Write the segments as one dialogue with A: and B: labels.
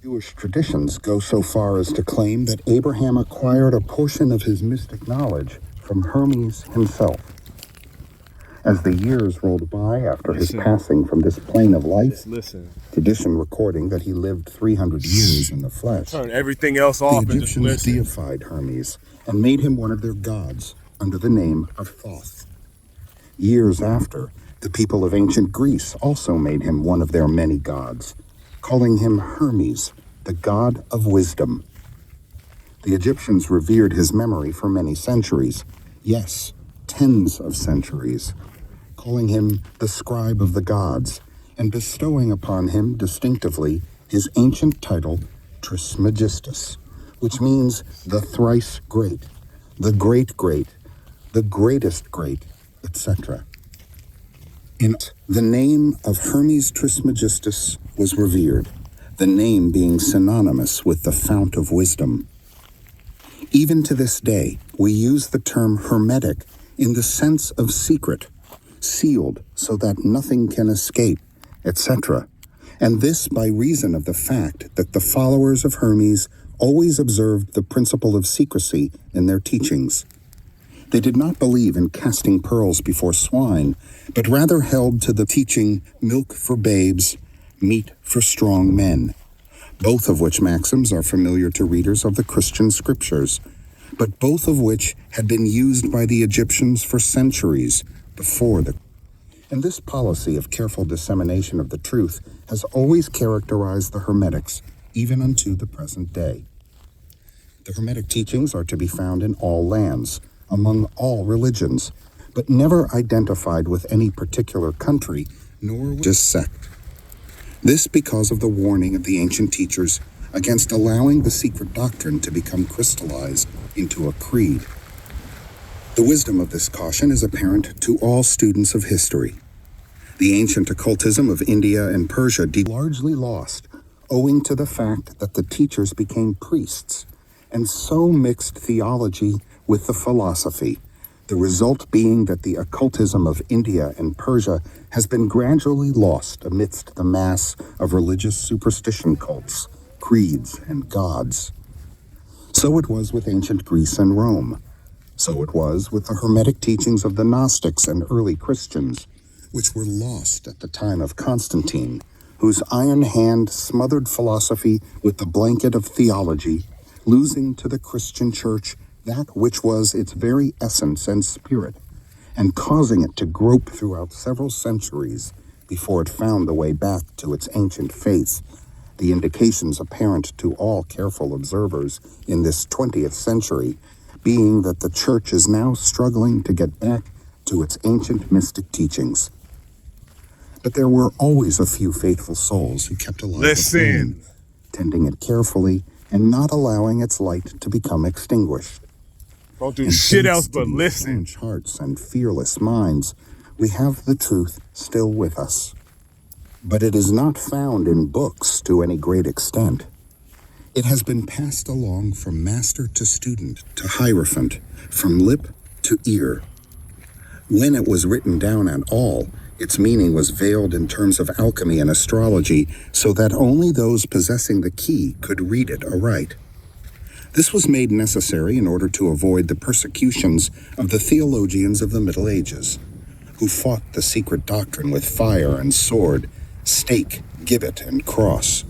A: Jewish traditions go so far as to claim that Abraham acquired a portion of his mystic knowledge from Hermes himself. As the years rolled by after his passing from this plane of life, tradition recording that he lived 300 years in the flesh,
B: turn everything else off.
A: The Egyptians deified Hermes and made him one of their gods under the name of Thoth. Years after, the people of ancient Greece also made him one of their many gods, calling him Hermes, the god of wisdom. The Egyptians revered his memory for many centuries, yes, tens of centuries, calling him the scribe of the gods, and bestowing upon him distinctively his ancient title, Trismegistus, which means the thrice great, the great great, the greatest great, etc. In it, the name of Hermes Trismegistus was revered, the name being synonymous with the fount of wisdom. Even to this day, we use the term hermetic in the sense of secret, sealed so that nothing can escape, etc., and this by reason of the fact that the followers of Hermes always observed the principle of secrecy in their teachings. They did not believe in casting pearls before swine, but rather held to the teaching milk for babes, meat for strong men, both of which maxims are familiar to readers of the Christian scriptures, but both of which had been used by the Egyptians for centuries before the. And this policy of careful dissemination of the truth has always characterized the Hermetics, even unto the present day. The Hermetic teachings are to be found in all lands, among all religions, but never identified with any particular country, nor just sect. This because of the warning of the ancient teachers against allowing the secret doctrine to become crystallized into a creed. The wisdom of this caution is apparent to all students of history. The ancient occultism of India and Persia largely lost, owing to the fact that the teachers became priests, and so mixed theology with the philosophy, the result being that the occultism of India and Persia has been gradually lost amidst the mass of religious superstition cults, creeds, and gods. So it was with ancient Greece and Rome. So it was with the Hermetic teachings of the Gnostics and early Christians, which were lost at the time of Constantine, whose iron hand smothered philosophy with the blanket of theology, losing to the Christian Church that which was its very essence and spirit, and causing it to grope throughout several centuries before it found the way back to its ancient faith, the indications apparent to all careful observers in this 20th century being that the Church is now struggling to get back to its ancient mystic teachings. But there were always a few faithful souls who kept alive the flame, tending it carefully and not allowing its light to become extinguished.
B: Don't do shit else but listen.
A: Staunch hearts and fearless minds, we have the truth still with us. But it is not found in books to any great extent. It has been passed along from master to student to hierophant, from lip to ear. When it was written down at all, its meaning was veiled in terms of alchemy and astrology, so that only those possessing the key could read it aright. This was made necessary in order to avoid the persecutions of the theologians of the Middle Ages, who fought the secret doctrine with fire and sword, stake, gibbet, and cross.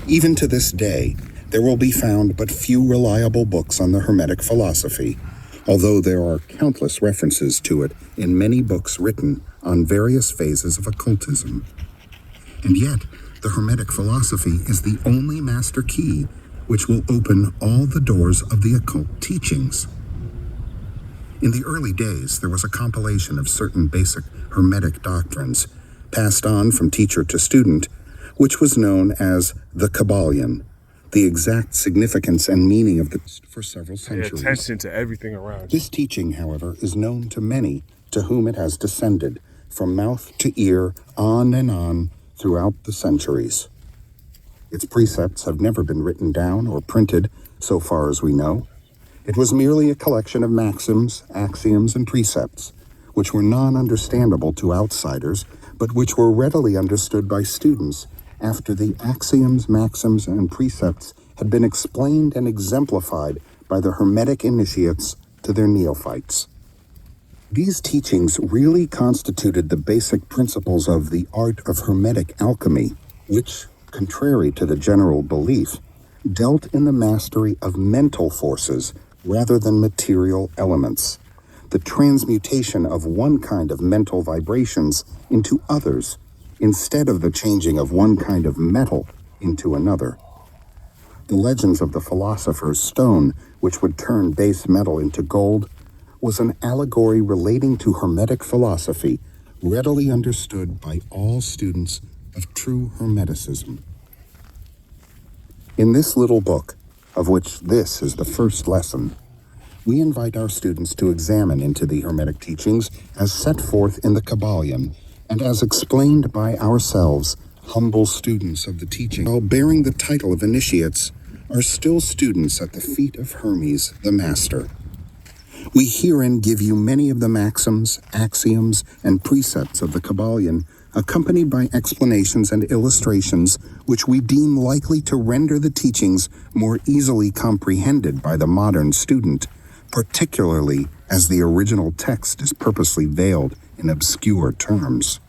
A: Even to this day, there will be found but few reliable books on the Hermetic philosophy, although there are countless references to it in many books written on various phases of occultism. And yet, the Hermetic philosophy is the only master key which will open all the doors of the occult teachings. In the early days, there was a compilation of certain basic Hermetic doctrines, passed on from teacher to student, which was known as the Kabbalion, the exact significance and meaning of the for several centuries.
B: Pay attention to everything around you.
A: This teaching, however, is known to many to whom it has descended, from mouth to ear, on and on, throughout the centuries. Its precepts have never been written down or printed, so far as we know. It was merely a collection of maxims, axioms, and precepts, which were non-understandable to outsiders, but which were readily understood by students after the axioms, maxims, and precepts had been explained and exemplified by the Hermetic initiates to their neophytes. These teachings really constituted the basic principles of the art of Hermetic alchemy, which, contrary to the general belief, dealt in the mastery of mental forces rather than material elements, the transmutation of one kind of mental vibrations into others, instead of the changing of one kind of metal into another. The legends of the philosopher's stone, which would turn base metal into gold, was an allegory relating to Hermetic philosophy, readily understood by all students of true Hermeticism. In this little book, of which this is the first lesson, we invite our students to examine into the Hermetic teachings as set forth in the Kabbalion and as explained by ourselves, humble students of the teaching, while bearing the title of initiates, are still students at the feet of Hermes, the Master. We herein give you many of the maxims, axioms, and precepts of the Kabbalion, accompanied by explanations and illustrations which we deem likely to render the teachings more easily comprehended by the modern student, particularly as the original text is purposely veiled in obscure terms.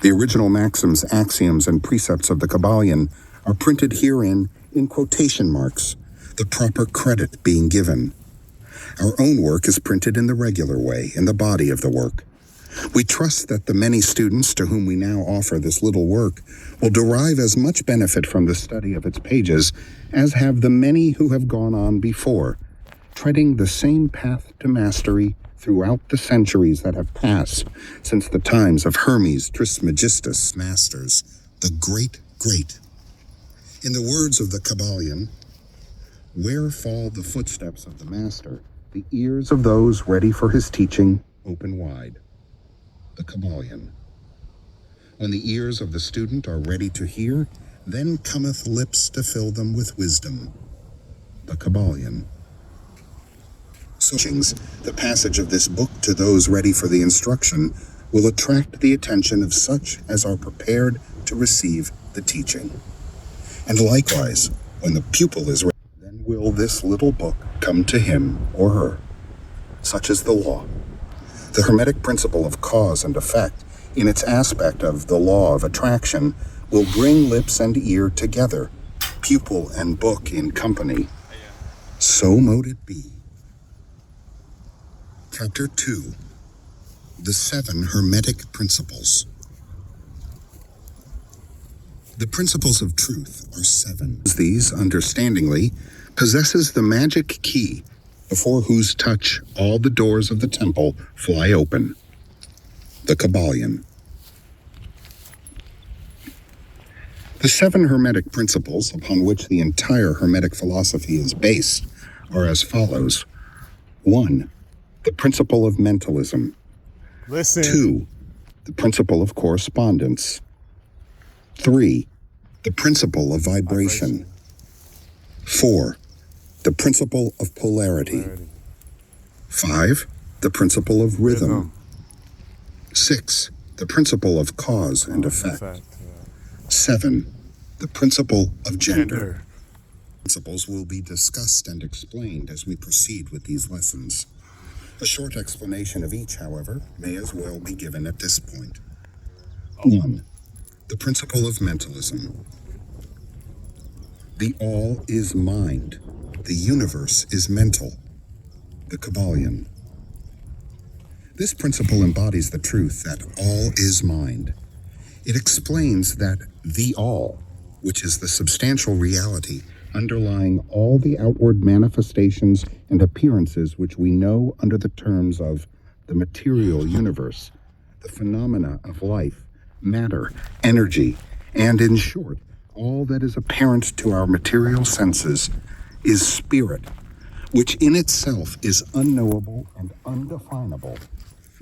A: The original maxims, axioms, and precepts of the Kabbalion are printed herein in quotation marks, the proper credit being given. Our own work is printed in the regular way, in the body of the work. We trust that the many students to whom we now offer this little work will derive as much benefit from the study of its pages as have the many who have gone on before, treading the same path to mastery throughout the centuries that have passed since the times of Hermes Trismegistus, masters, the great. In the words of the Kabbalion, where fall the footsteps of the master, the ears of those ready for his teaching open wide. The Kabbalion. When the ears of the student are ready to hear, then cometh lips to fill them with wisdom. The Kabbalion. So, the passage of this book to those ready for the instruction will attract the attention of such as are prepared to receive the teaching. And likewise, when the pupil is ready, then will this little book come to him or her. Such is the law. The Hermetic principle of cause and effect, in its aspect of the law of attraction, will bring lips and ear together, pupil and book in company. So mote it be. Chapter 2. The 7 Hermetic Principles. The principles of truth are 7. These, understandingly, possesses the magic key before whose touch all the doors of the temple fly open. The Kabbalion. The 7 Hermetic principles upon which the entire Hermetic philosophy is based are as follows. 1. The principle of mentalism.
B: Listen.
A: 2. The principle of correspondence. 3. The principle of vibration. 4. The principle of polarity. 5. The principle of rhythm. 6. The principle of cause and effect. 7. The principle of gender. Principles will be discussed and explained as we proceed with these lessons. A short explanation of each, however, may as well be given at this point. 1. The principle of mentalism. The all is mind. The universe is mental. The Kabbalion. This principle embodies the truth that all is mind. It explains that the all, which is the substantial reality underlying all the outward manifestations and appearances which we know under the terms of the material universe, the phenomena of life, matter, energy, and in short, all that is apparent to our material senses, is spirit, which in itself is unknowable and undefinable,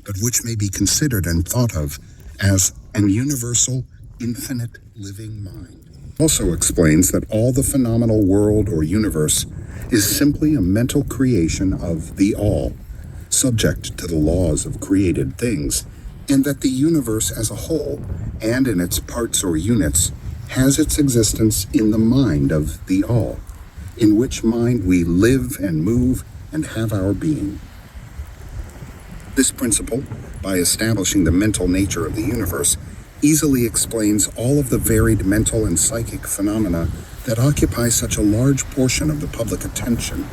A: but which may be considered and thought of as an universal, infinite living mind. Also explains that all the phenomenal world or universe is simply a mental creation of the all, subject to the laws of created things, and that the universe as a whole, and in its parts or units, has its existence in the mind of the All, in which mind we live and move and have our being. This principle, by establishing the mental nature of the universe, easily explains all of the varied mental and psychic phenomena that occupy such a large portion of the public attention,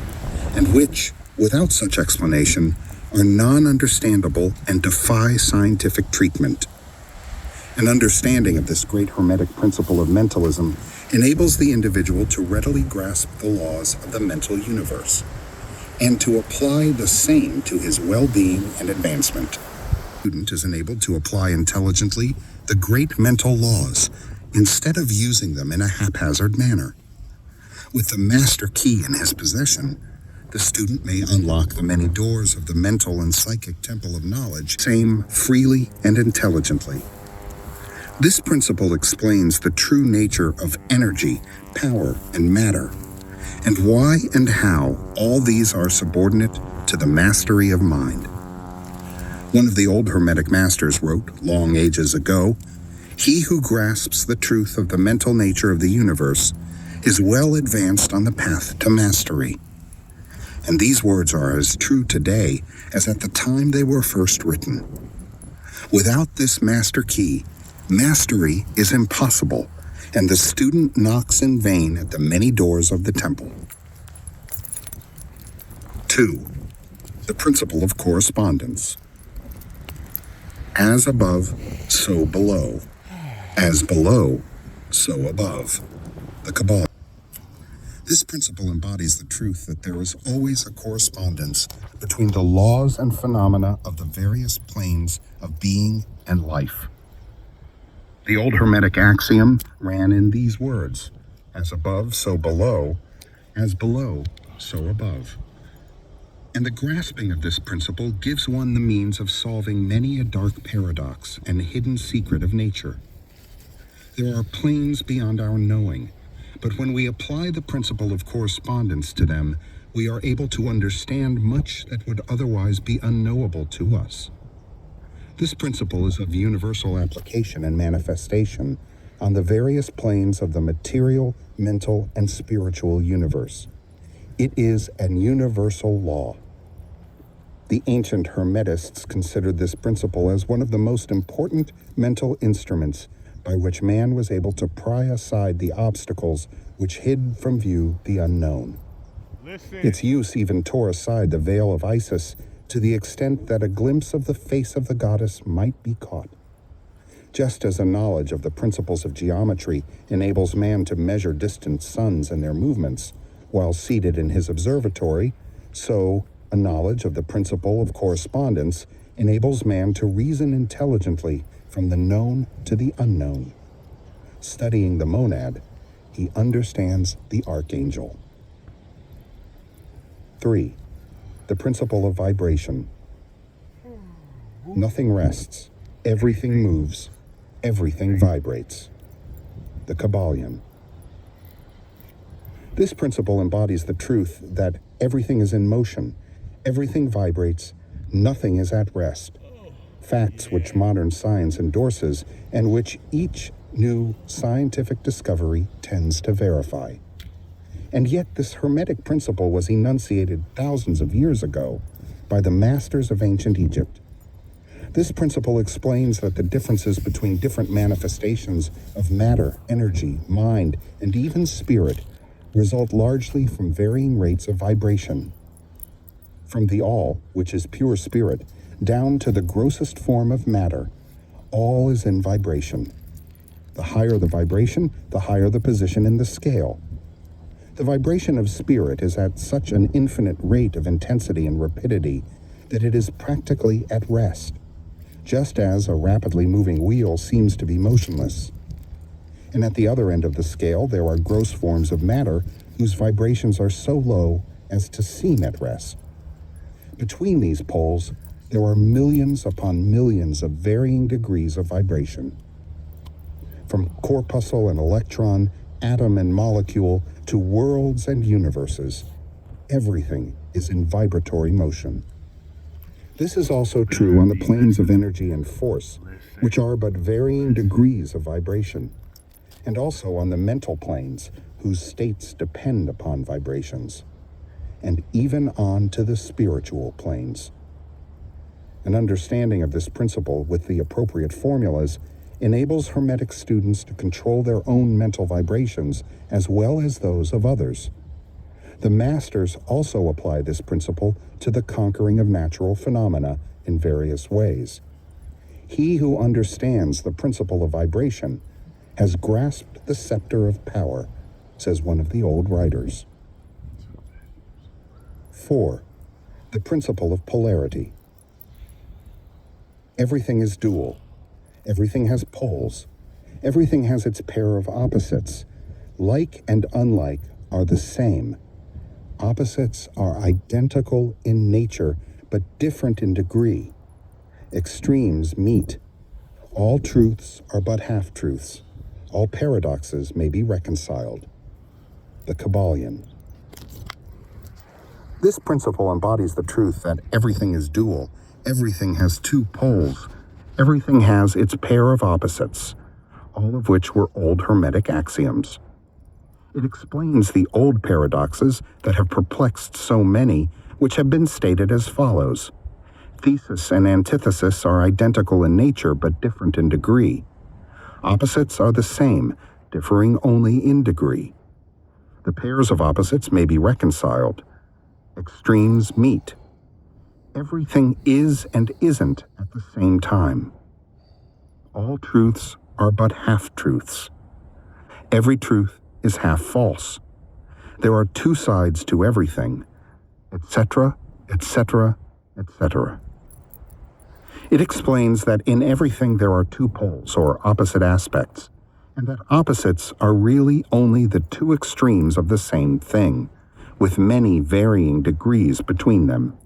A: and which, without such explanation, are non-understandable and defy scientific treatment. An understanding of this great hermetic principle of mentalism enables the individual to readily grasp the laws of the mental universe, and to apply the same to his well-being and advancement. The student is enabled to apply intelligently the great mental laws instead of using them in a haphazard manner. With the master key in his possession, the student may unlock the many doors of the mental and psychic temple of knowledge, same freely and intelligently. This principle explains the true nature of energy, power, and matter, and why and how all these are subordinate to the mastery of mind. One of the old Hermetic masters wrote, long ages ago, "He who grasps the truth of the mental nature of the universe is well advanced on the path to mastery." And these words are as true today as at the time they were first written. Without this master key, mastery is impossible, and the student knocks in vain at the many doors of the temple. 2. The principle of correspondence. As above, so below. As below, so above. The Kabbalah. This principle embodies the truth that there is always a correspondence between the laws and phenomena of the various planes of being and life. The old Hermetic axiom ran in these words: as above, so below; as below, so above. And the grasping of this principle gives one the means of solving many a dark paradox and hidden secret of nature. There are planes beyond our knowing, but when we apply the principle of correspondence to them, we are able to understand much that would otherwise be unknowable to us. This principle is of universal application and manifestation on the various planes of the material, mental, and spiritual universe. It is an universal law. The ancient Hermetists considered this principle as one of the most important mental instruments by which man was able to pry aside the obstacles which hid from view the unknown. Its use even tore aside the veil of Isis to the extent that a glimpse of the face of the goddess might be caught. Just as a knowledge of the principles of geometry enables man to measure distant suns and their movements while seated in his observatory, so a knowledge of the principle of correspondence enables man to reason intelligently from the known to the unknown. Studying the monad, he understands the archangel. 3. The principle of vibration. Nothing rests, everything moves, everything vibrates. The Kabbalion. This principle embodies the truth that everything is in motion, everything vibrates, nothing is at rest. Facts which modern science endorses and which each new scientific discovery tends to verify. And yet this Hermetic principle was enunciated thousands of years ago by the masters of ancient Egypt. This principle explains that the differences between different manifestations of matter, energy, mind, and even spirit result largely from varying rates of vibration. From the all, which is pure spirit, down to the grossest form of matter, all is in vibration. The higher the vibration, the higher the position in the scale. The vibration of spirit is at such an infinite rate of intensity and rapidity that it is practically at rest, just as a rapidly moving wheel seems to be motionless. And at the other end of the scale, there are gross forms of matter whose vibrations are so low as to seem at rest. Between these poles, there are millions upon millions of varying degrees of vibration. From corpuscle and electron, atom and molecule, to worlds and universes, everything is in vibratory motion. This is also true on the planes of energy and force, which are but varying degrees of vibration, and also on the mental planes, whose states depend upon vibrations, and even on to the spiritual planes. An understanding of this principle with the appropriate formulas enables Hermetic students to control their own mental vibrations as well as those of others. The masters also apply this principle to the conquering of natural phenomena in various ways. He who understands the principle of vibration has grasped the scepter of power, says one of the old writers. 4. The principle of polarity. Everything is dual. Everything has poles. Everything has its pair of opposites. Like and unlike are the same. Opposites are identical in nature, but different in degree. Extremes meet. All truths are but half-truths. All paradoxes may be reconciled. The Kabbalion. This principle embodies the truth that everything is dual. Everything has two poles. Everything has its pair of opposites, all of which were old Hermetic axioms. It explains the old paradoxes that have perplexed so many, which have been stated as follows. Thesis and antithesis are identical in nature but different in degree. Opposites are the same, differing only in degree. The pairs of opposites may be reconciled. Extremes meet. Everything is and isn't at the same time. All truths are but half-truths. Every truth is half false. There are two sides to everything, etc., etc., etc. It explains that in everything there are two poles or opposite aspects, and that opposites are really only the two extremes of the same thing, with many varying degrees between them.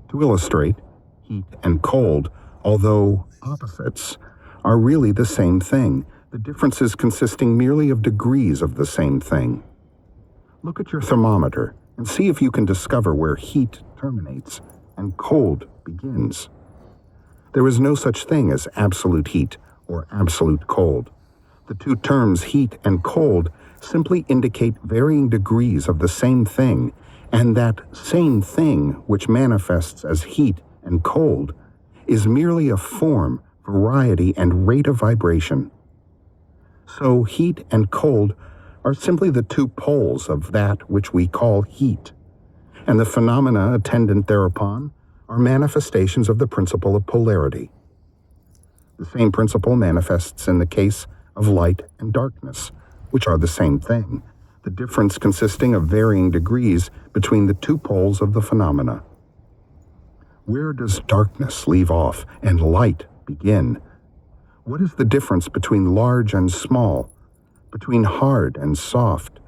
A: To illustrate, heat and cold, although opposites, are really the same thing, the differences consisting merely of degrees of the same thing. Look at your thermometer and see if you can discover where heat terminates and cold begins. There is no such thing as absolute heat or absolute cold. The two terms heat and cold simply indicate varying degrees of the same thing, and that same thing which manifests as heat and cold is merely a form, variety, and rate of vibration. So heat and cold are simply the two poles of that which we call heat, and the phenomena attendant thereupon are manifestations of the principle of polarity. The same principle manifests in the case of light and darkness, which are the same thing, the difference consisting of varying degrees between the two poles of the phenomena. Where does darkness leave off and light begin? What is the difference between large and small, between hard and soft,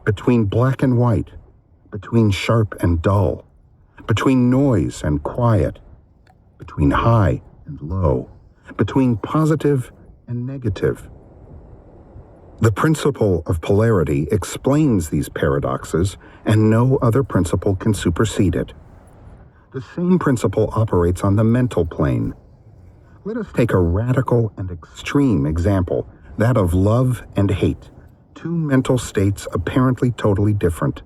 A: between black and white, between sharp and dull, between noise and quiet, between high and low, between positive and negative? The principle of polarity explains these paradoxes, and no other principle can supersede it. The same principle operates on the mental plane. Let us take a radical and extreme example, that of love and hate, two mental states apparently totally different.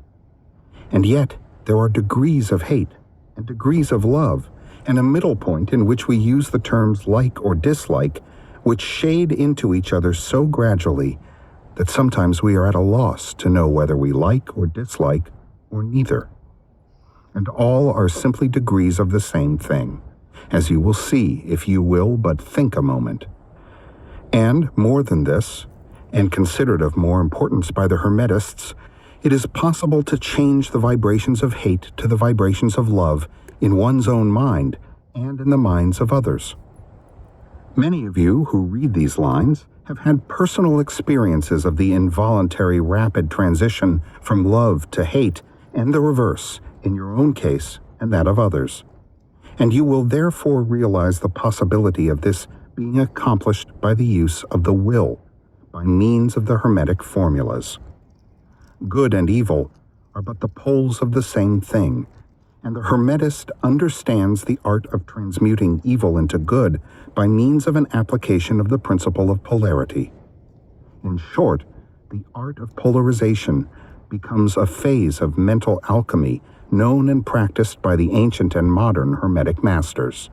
A: And yet, there are degrees of hate and degrees of love, and a middle point in which we use the terms like or dislike, which shade into each other so gradually that sometimes we are at a loss to know whether we like or dislike, or neither. And all are simply degrees of the same thing, as you will see if you will but think a moment. And more than this, and considered of more importance by the Hermetists, it is possible to change the vibrations of hate to the vibrations of love in one's own mind and in the minds of others. Many of you who read these lines have had personal experiences of the involuntary rapid transition from love to hate, and the reverse, in your own case and that of others. And you will therefore realize the possibility of this being accomplished by the use of the will, by means of the Hermetic formulas. Good and evil are but the poles of the same thing, and the Hermetist understands the art of transmuting evil into good by means of an application of the principle of polarity. In short, the art of polarization becomes a phase of mental alchemy known and practiced by the ancient and modern Hermetic masters.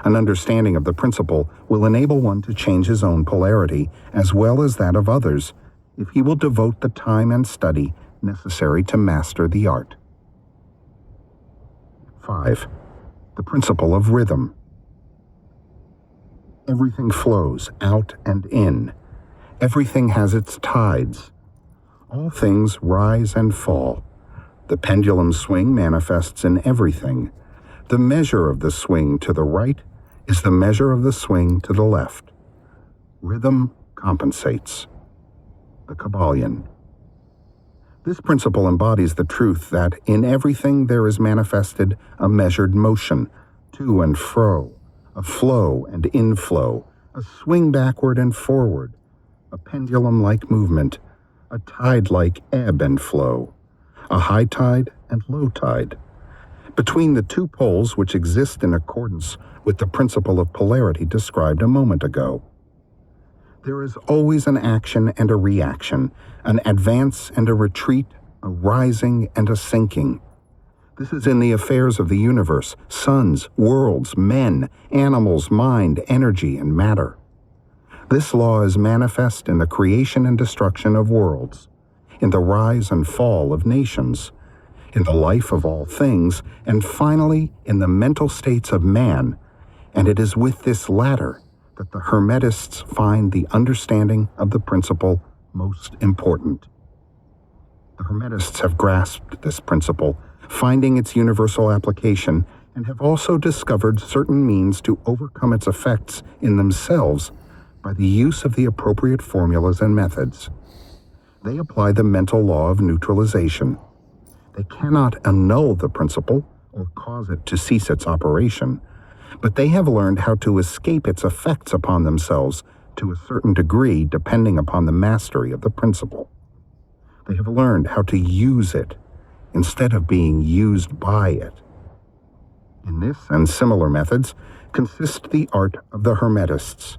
A: An understanding of the principle will enable one to change his own polarity as well as that of others if he will devote the time and study necessary to master the art. 5. The principle of rhythm. Everything flows out and in. Everything has its tides. All things rise and fall. The pendulum swing manifests in everything. The measure of the swing to the right is the measure of the swing to the left. Rhythm compensates. The Kabbalion. This principle embodies the truth that in everything there is manifested a measured motion, to and fro, a flow and inflow, a swing backward and forward, a pendulum-like movement, a tide-like ebb and flow, a high tide and low tide. Between the two poles which exist in accordance with the principle of polarity described a moment ago. There is always an action and a reaction, an advance and a retreat, a rising and a sinking. This is in the affairs of the universe, suns, worlds, men, animals, mind, energy, and matter. This law is manifest in the creation and destruction of worlds, in the rise and fall of nations, in the life of all things, and finally in the mental states of man, and it is with this latter that the Hermetists find the understanding of the principle most important. The Hermetists have grasped this principle, finding its universal application, and have also discovered certain means to overcome its effects in themselves by the use of the appropriate formulas and methods. They apply the mental law of neutralization. They cannot annul the principle or cause it to cease its operation, but they have learned how to escape its effects upon themselves to a certain degree depending upon the mastery of the principle. They have learned how to use it instead of being used by it. In this and similar methods consist the art of the Hermetists.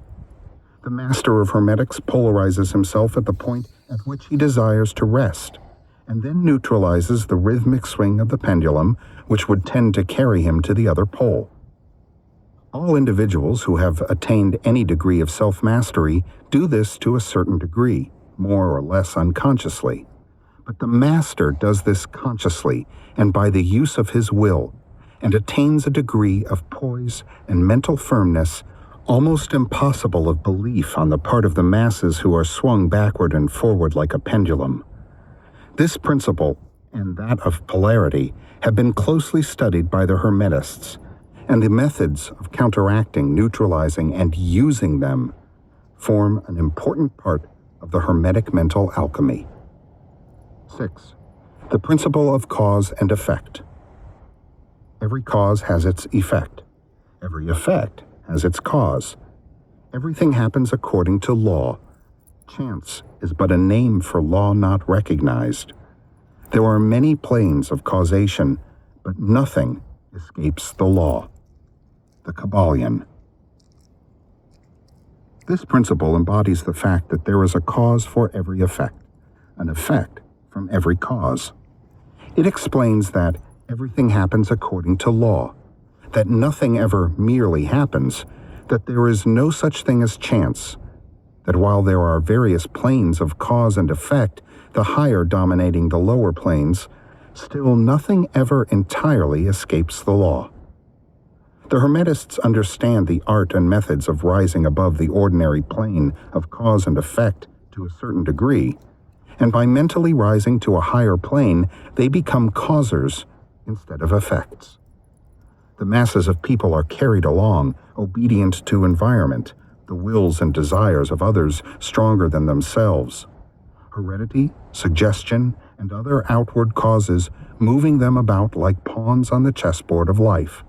A: The master of Hermetics polarizes himself at the point at which he desires to rest, and then neutralizes the rhythmic swing of the pendulum, which would tend to carry him to the other pole. All individuals who have attained any degree of self-mastery do this to a certain degree, more or less unconsciously. But the master does this consciously and by the use of his will, and attains a degree of poise and mental firmness almost impossible of belief on the part of the masses who are swung backward and forward like a pendulum. This principle, and that of polarity, have been closely studied by the Hermetists, and the methods of counteracting, neutralizing, and using them form an important part of the Hermetic mental alchemy. 6. The principle of cause and effect. Every cause has its effect. Every effect has its cause. Everything happens according to law. Chance is but a name for law not recognized. There are many planes of causation, but nothing escapes the law. The Kabbalion. This principle embodies the fact that there is a cause for every effect, an effect from every cause. It explains that everything happens according to law, that nothing ever merely happens, that there is no such thing as chance, that while there are various planes of cause and effect, the higher dominating the lower planes, still nothing ever entirely escapes the law. The Hermetists understand the art and methods of rising above the ordinary plane of cause and effect to a certain degree, and by mentally rising to a higher plane, they become causers instead of effects. The masses of people are carried along, obedient to environment, the wills and desires of others stronger than themselves. Heredity, suggestion, and other outward causes moving them about like pawns on the chessboard of life.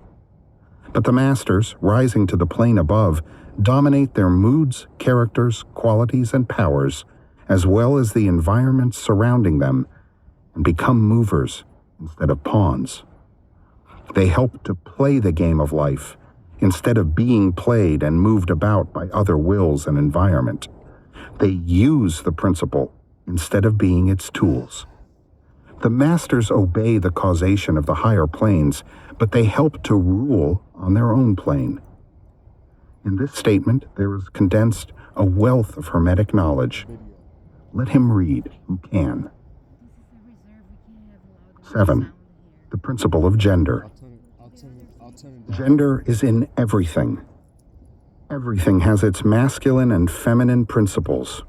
A: But the masters, rising to the plane above, dominate their moods, characters, qualities, and powers, as well as the environment surrounding them, and become movers instead of pawns. They help to play the game of life instead of being played and moved about by other wills and environment. They use the principle instead of being its tools. The masters obey the causation of the higher planes, but they help to rule on their own plane. In this statement, there is condensed a wealth of Hermetic knowledge. Let him read who can. 7. The principle of gender. Gender is in everything. Everything has its masculine and feminine principles.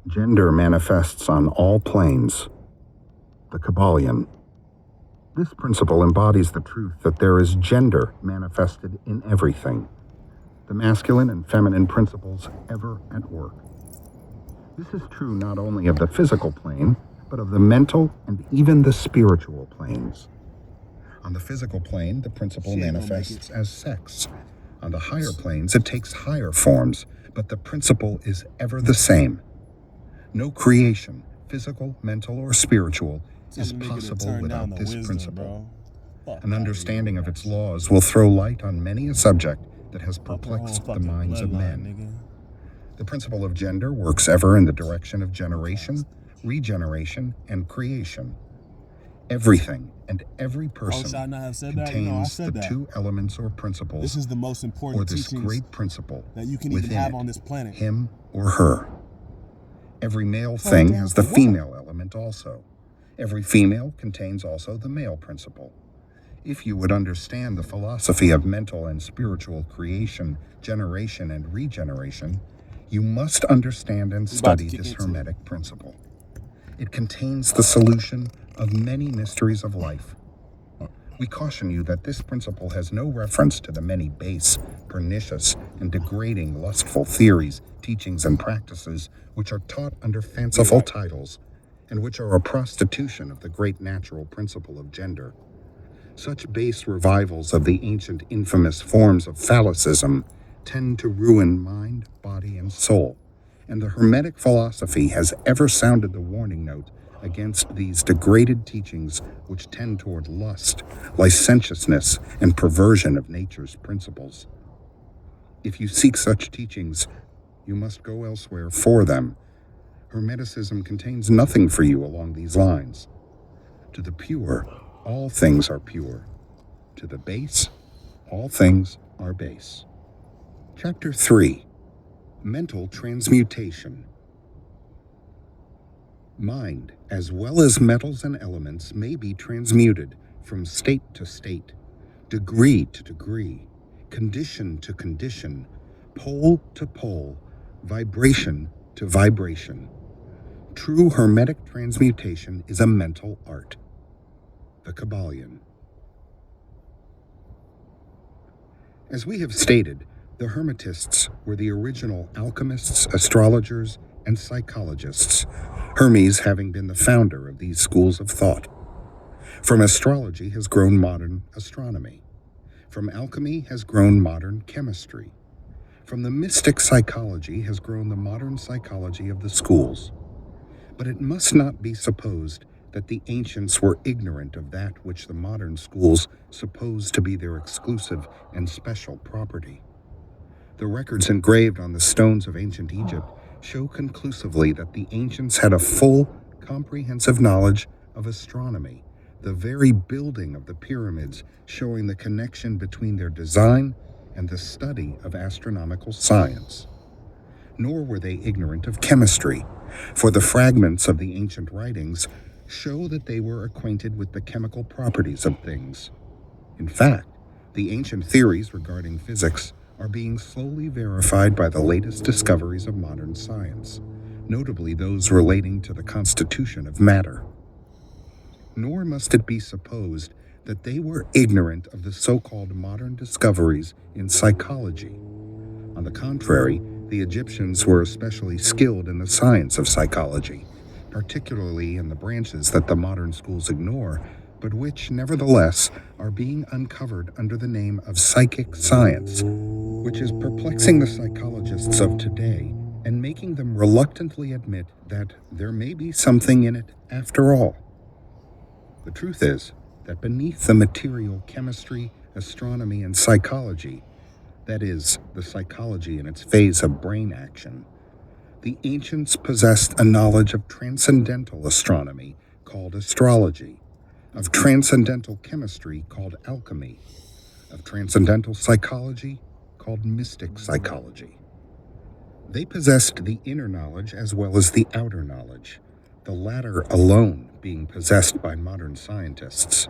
A: Gender manifests on all planes. The Kabbalion. This principle embodies the truth that there is gender manifested in everything. The masculine and feminine principles ever at work. This is true not only of the physical plane, but of the mental and even the spiritual planes. On the physical plane, the principle manifests as sex. On the higher planes, it takes higher forms, but the principle is ever the same. No creation, physical, mental, or spiritual, is possible without this principle. An understanding of its laws will throw light on many a subject that has perplexed the minds of men. The principle of gender works ever in the direction of generation, regeneration, and creation. Everything and every person contains the two elements or principles,
B: This is the most important
A: or this
B: teachings
A: great principle
B: that you can even
A: within
B: have
A: it,
B: on this planet.
A: him or her. Every male thing has the female element also. Every female contains also the male principle. If you would understand the philosophy of mental and spiritual creation, generation, and regeneration, you must understand and study this Hermetic principle. It contains the solution of many mysteries of life. We caution you that this principle has no reference to the many base, pernicious, and degrading lustful theories, teachings, and practices which are taught under fanciful titles, and which are a prostitution of the great natural principle of gender. Such base revivals of the ancient infamous forms of phallicism tend to ruin mind, body, and soul, and the Hermetic philosophy has ever sounded the warning note against these degraded teachings which tend toward lust, licentiousness, and perversion of nature's principles. If you seek such teachings, you must go elsewhere for them. Hermeticism contains nothing for you along these lines. To the pure, all things are pure. To the base, all things are base. Chapter 3. Mental Transmutation. Mind, as well as metals and elements, may be transmuted from state to state, degree to degree, condition to condition, pole to pole, vibration to vibration. True Hermetic transmutation is a mental art. The Kabbalion. As we have stated, the Hermetists were the original alchemists, astrologers, and psychologists, Hermes having been the founder of these schools of thought. From astrology has grown modern astronomy. From alchemy has grown modern chemistry. From the mystic psychology has grown the modern psychology of the schools. But it must not be supposed that the ancients were ignorant of that which the modern schools suppose to be their exclusive and special property. The records engraved on the stones of ancient Egypt show conclusively that the ancients had a full, comprehensive knowledge of astronomy, the very building of the pyramids showing the connection between their design and the study of astronomical science. Nor were they ignorant of chemistry, for the fragments of the ancient writings show that they were acquainted with the chemical properties of things. In fact, the ancient theories regarding physics are being slowly verified by the latest discoveries of modern science, notably those relating to the constitution of matter. Nor must it be supposed that they were ignorant of the so-called modern discoveries in psychology. On the contrary, the Egyptians were especially skilled in the science of psychology, particularly in the branches that the modern schools ignore, but which, nevertheless, are being uncovered under the name of psychic science, which is perplexing the psychologists of today and making them reluctantly admit that there may be something in it after all. The truth is, that beneath the material chemistry, astronomy, and psychology, that is, the psychology in its phase of brain action, the ancients possessed a knowledge of transcendental astronomy called astrology, of transcendental chemistry called alchemy, of transcendental psychology called mystic psychology. They possessed the inner knowledge as well as the outer knowledge, the latter alone being possessed by modern scientists.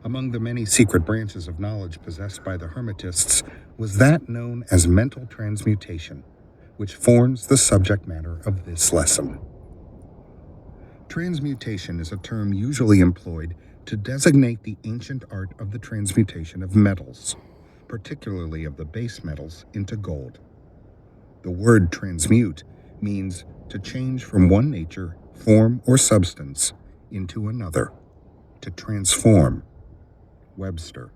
A: Among the many secret branches of knowledge possessed by the Hermetists was that known as mental transmutation, which forms the subject matter of this lesson. Transmutation is a term usually employed to designate the ancient art of the transmutation of metals, particularly of the base metals, into gold. The word transmute means to change from one nature, form, or substance into another, to transform. Webster.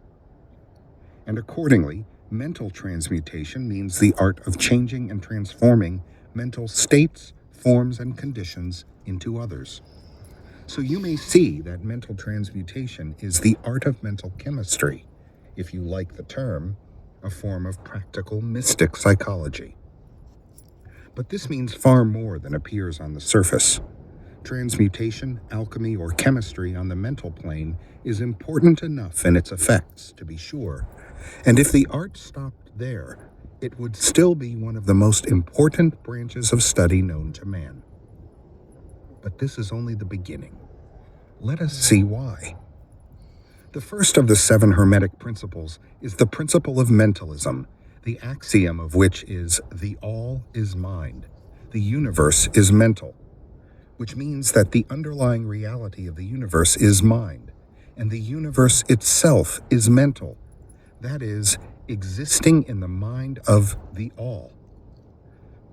A: And accordingly, mental transmutation means the art of changing and transforming mental states, forms, and conditions into others. So you may see that mental transmutation is the art of mental chemistry, if you like the term, a form of practical mystic psychology. But this means far more than appears on the surface. Transmutation, alchemy, or chemistry on the mental plane is important enough in its effects, to be sure, and if the art stopped there, it would still be one of the most important branches of study known to man. But this is only the beginning. Let us see why. The first of the 7 Hermetic principles is the principle of mentalism, the axiom of which is the all is mind, the universe is mental, which means that the underlying reality of the universe is mind, and the universe itself is mental, that is, existing in the mind of the all.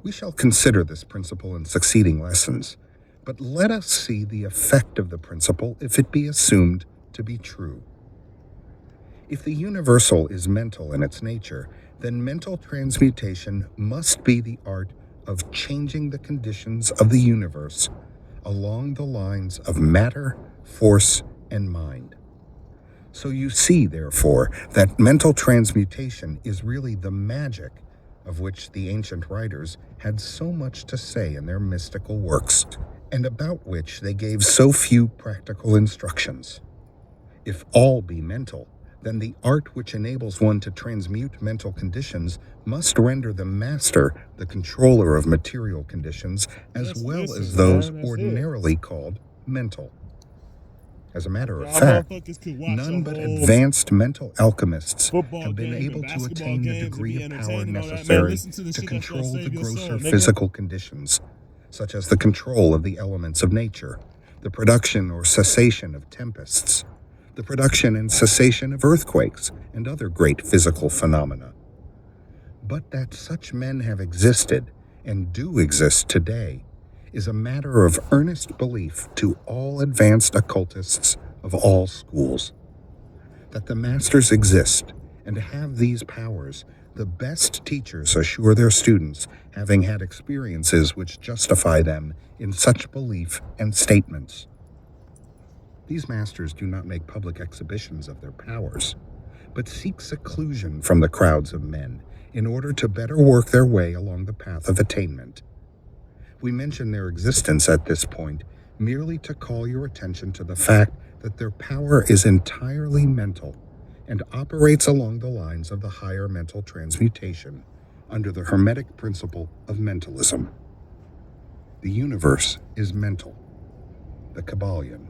A: We shall consider this principle in succeeding lessons, but let us see the effect of the principle if it be assumed to be true. If the universal is mental in its nature, then mental transmutation must be the art of changing the conditions of the universe along the lines of matter, force, and mind. So you see, therefore, that mental transmutation is really the magic of which the ancient writers had so much to say in their mystical works, and about which they gave so few practical instructions. If all be mental, then the art which enables one to transmute mental conditions must render the master the controller of material conditions as well as those ordinarily called mental. As a matter of fact, none but advanced mental alchemists have been able to attain the degree of power necessary to control the grosser physical conditions, such as the control of the elements of nature, the production or cessation of tempests, the production and cessation of earthquakes, and other great physical phenomena. But that such men have existed, and do exist today, is a matter of earnest belief to all advanced occultists of all schools. That the masters exist, and have these powers, the best teachers assure their students, having had experiences which justify them in such belief and statements. These masters do not make public exhibitions of their powers, but seek seclusion from the crowds of men in order to better work their way along the path of attainment. We mention their existence at this point merely to call your attention to the fact that their power is entirely mental and operates along the lines of the higher mental transmutation under the Hermetic principle of mentalism. The universe is mental, the Kabbalion.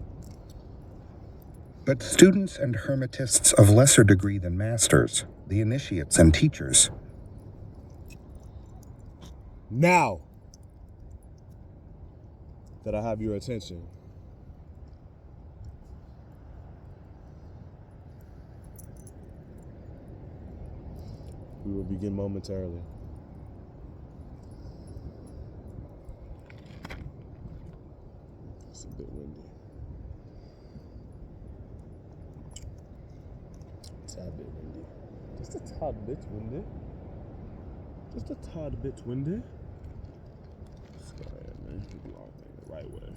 A: But students and Hermetists of lesser degree than masters, the initiates and teachers,
B: Now that I have your attention, we will begin momentarily. It's a bit windy. A tad bit windy. Just a tad bit windy. Just a tad bit windy. Let's go ahead, man. We do our thing the right way.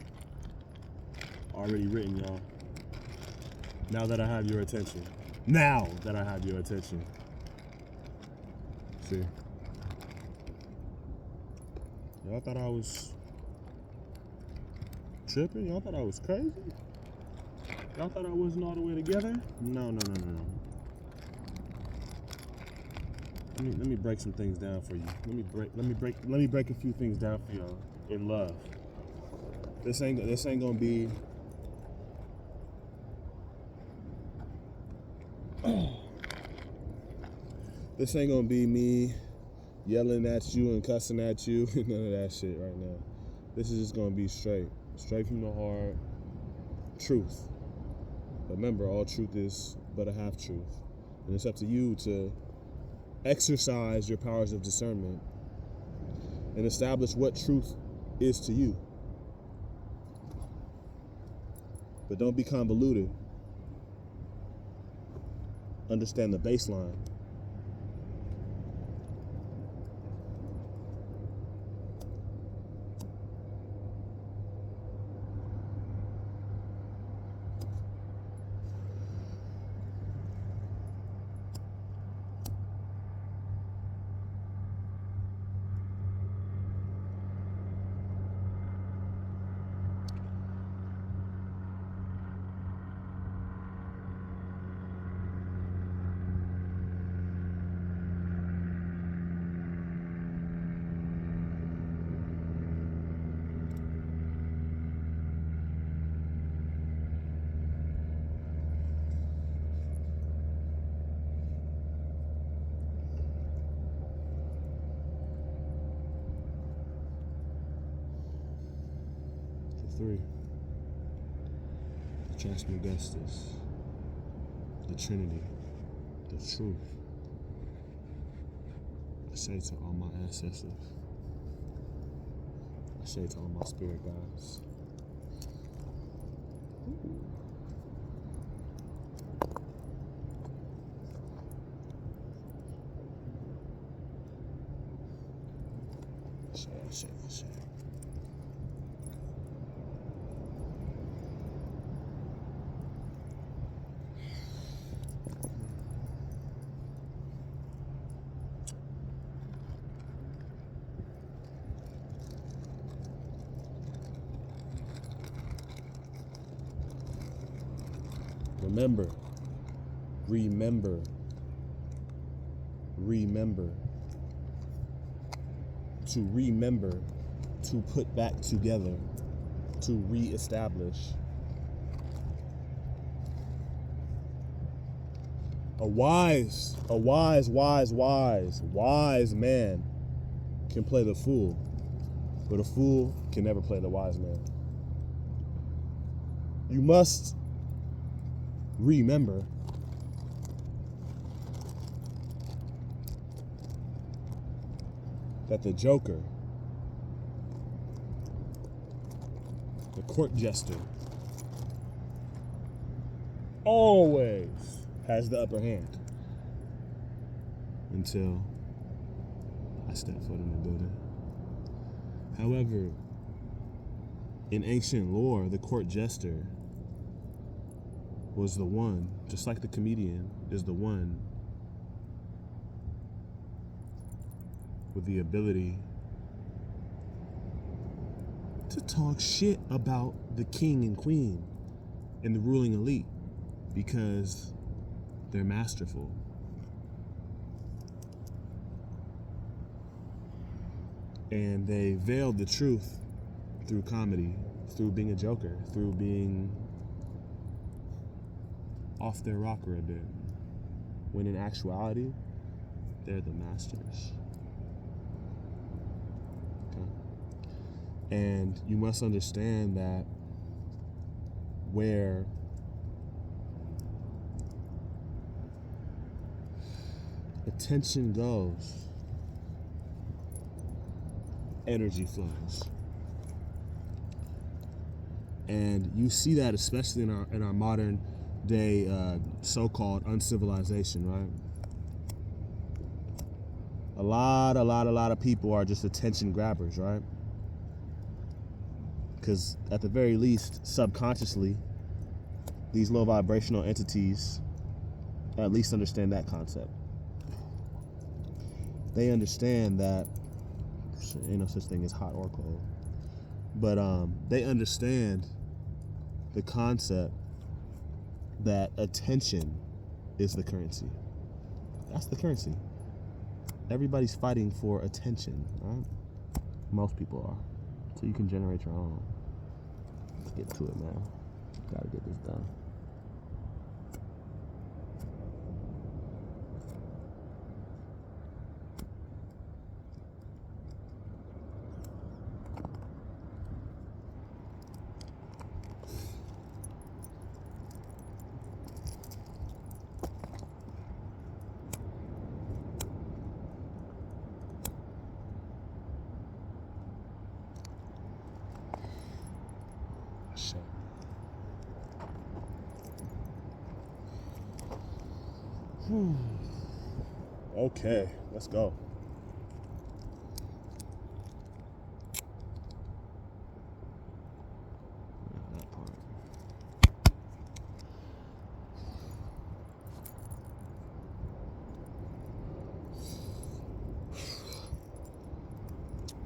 B: Already written, y'all. Now that I have your attention. Now that I have your attention. See? Y'all thought I was tripping? Y'all thought I was crazy? Y'all thought I wasn't all the way together? No. Let me break some things down for you. Let me break a few things down for y'all in love. This ain't gonna be this ain't gonna be me yelling at you and cussing at you. None of that shit right now. This is just gonna be straight from the heart. Truth. Remember, all truth is but a half truth, and it's up to you to exercise your powers of discernment and establish what truth is to you. But don't be convoluted. Understand the baseline. Three. Transmodestus. The Trinity. The truth. I say to all my ancestors. I say to all my spirit guides. I say. Remember. To remember, to put back together, to reestablish. A wise man can play the fool, but a fool can never play the wise man. You must remember that the Joker, the court jester, always has the upper hand until I step foot in the building. However, in ancient lore, the court jester was the one, just like the comedian is the one with the ability to talk shit about the king and queen and the ruling elite because they're masterful. And they veiled the truth through comedy, through being a joker, through being off their rocker a bit, when in actuality, they're the masters. And you must understand that where attention goes, energy flows. And you see that especially in our modern day so-called uncivilization, right? A lot of people are just attention grabbers, right? Because at the very least, subconsciously, these low vibrational entities at least understand that concept. They understand that ain't no such thing as hot or cold, but they understand the concept that attention is the currency. That's the currency. Everybody's fighting for attention, right? Most people are. So you can generate your own. Let's get to it, man. Gotta get this done. Shit. Okay, let's go. That part.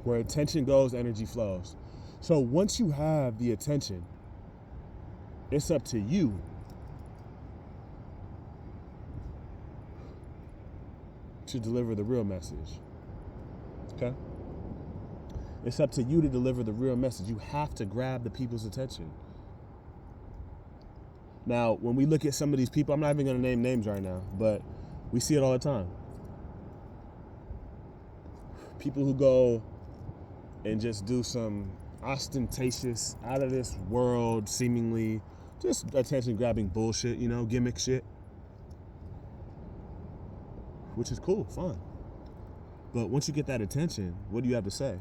B: Where attention goes, energy flows. So once you have the attention, it's up to you to deliver the real message. Okay? It's up to you to deliver the real message. You have to grab the people's attention. Now, when we look at some of these people, I'm not even going to name names right now, but we see it all the time. People who go and just do some ostentatious, out of this world, seemingly just attention grabbing bullshit, you know, gimmick shit. Which is cool, fun. But once you get that attention, what do you have to say?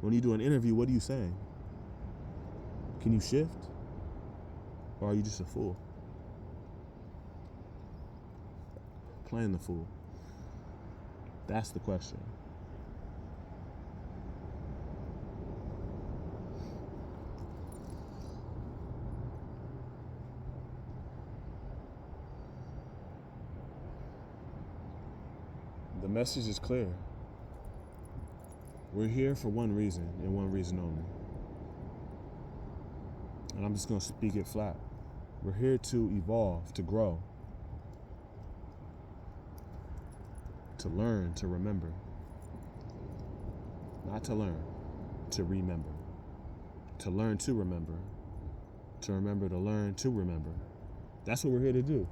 B: When you do an interview, what are you saying? Can you shift? Or are you just a fool? Playing the fool. That's the question. The message is clear. We're here for one reason and one reason only. And I'm just going to speak it flat. We're here to evolve, to grow, to learn, to remember. Not to learn, to remember. To learn to remember. To remember to learn to remember. That's what we're here to do.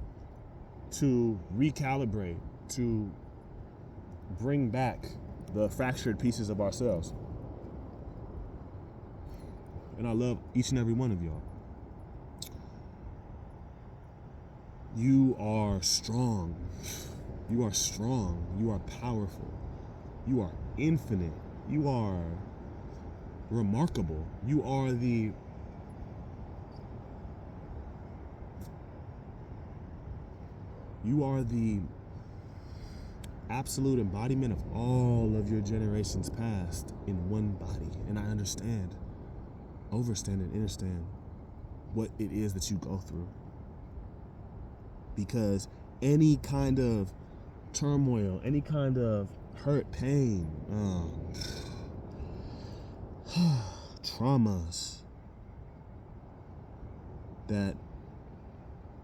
B: To recalibrate, to bring back the fractured pieces of ourselves. And I love each and every one of y'all. You are strong. You are strong. You are powerful. You are infinite. You are remarkable. You are the absolute embodiment of all of your generations past in one body. And I understand, overstand, and understand what it is that you go through. Because any kind of turmoil, any kind of hurt, pain, traumas, that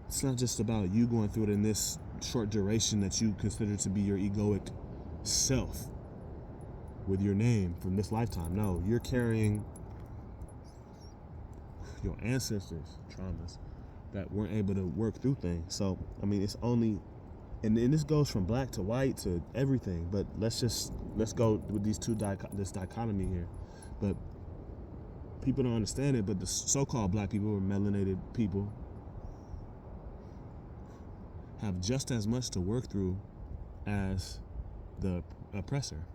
B: it's not just about you going through it in this short duration that you consider to be your egoic self with your name from this lifetime. No, you're carrying your ancestors' traumas that weren't able to work through things. So, I mean, it's only, and this goes from black to white to everything, but let's go with these this dichotomy here. But people don't understand it, but the so-called black people or melanated people have just as much to work through as the oppressor.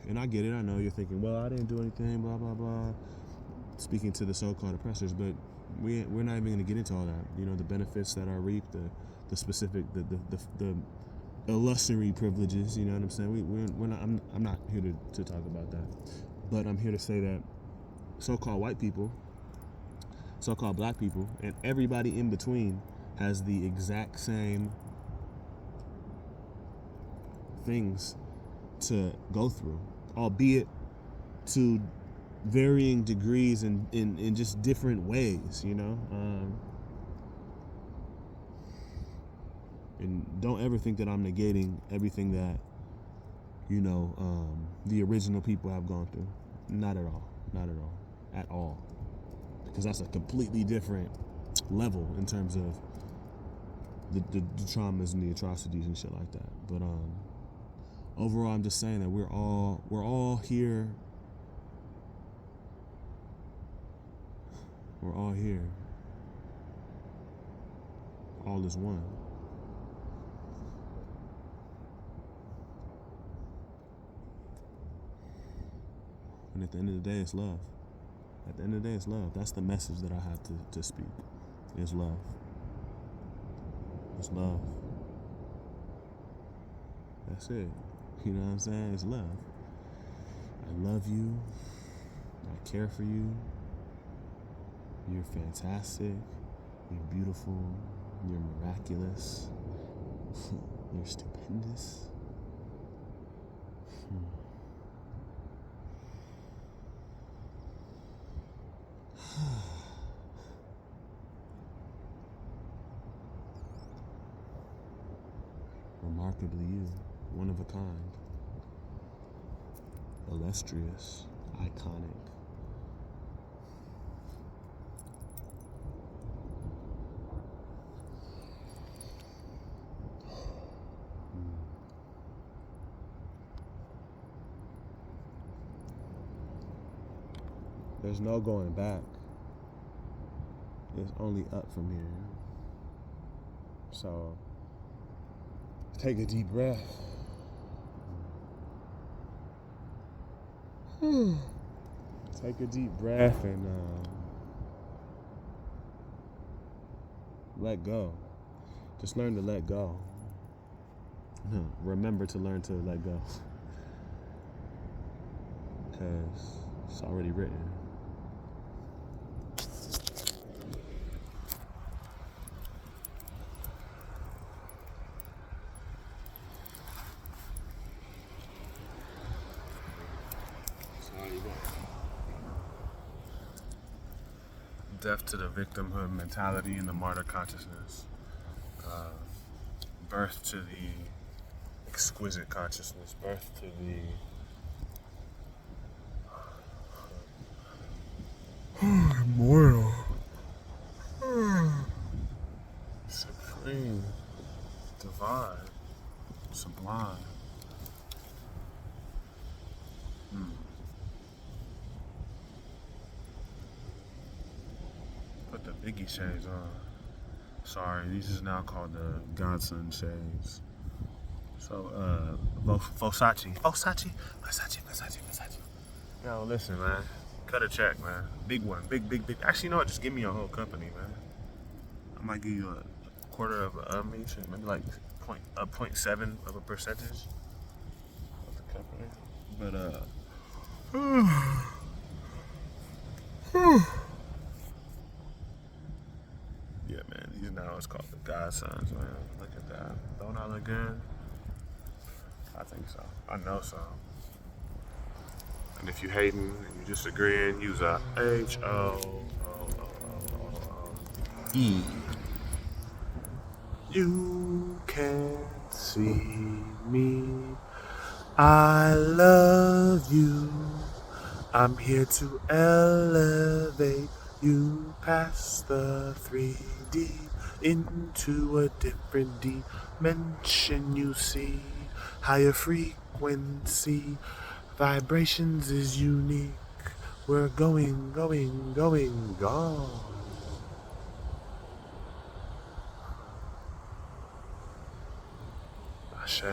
B: And I get it. I know you're thinking, well, I didn't do anything, blah, blah, blah. Speaking to the so-called oppressors, but we're not even going to get into all that. You know, the benefits that are reaped, the specific, the illusory privileges. You know what I'm saying? We're not. I'm not here to talk about that, but I'm here to say that so-called white people, so-called black people, and everybody in between has the exact same things to go through, albeit to varying degrees and in just different ways, you know. And don't ever think that I'm negating everything that, you know, the original people have gone through. Not at all. Not at all. At all. Because that's a completely different level in terms of the traumas and the atrocities and shit like that. But overall, I'm just saying that we're all here. We're all here. All is one. And at the end of the day, it's love. At the end of the day, it's love. That's the message that I have to speak. It's love. It's love. That's it. You know what I'm saying? It's love. I love you. I care for you. You're fantastic. You're beautiful. You're miraculous. You're stupendous. Remarkably you, one of a kind, illustrious, iconic. There's no going back. It's only up from here. So take a deep breath. Take a deep breath and let go. Just learn to let go. Remember to learn to let go. Because it's already written. Death to the victimhood mentality and the martyr consciousness. Birth to the exquisite consciousness. Birth to the immortal. Supreme. Divine. Sublime. Put the Biggie shades on. Sorry, these is now called the Godson shades. So, Versace. Yo, listen, man. Cut a check, man. Big one. Big. Actually, you know what? Just give me your whole company, man. I might give you a quarter of maybe like 0.7 of a percentage of the company. But, yeah, man, these now it's called the Godsons, man. Look at that. Don't I look good? I think so. I know so. And if you hating and you disagreeing, use a H-O-O-O-O-E. You can't see me. I love you. I'm here to elevate you past the 3D into a different dimension. You see, higher frequency, vibrations is unique. We're going, gone. Ashe.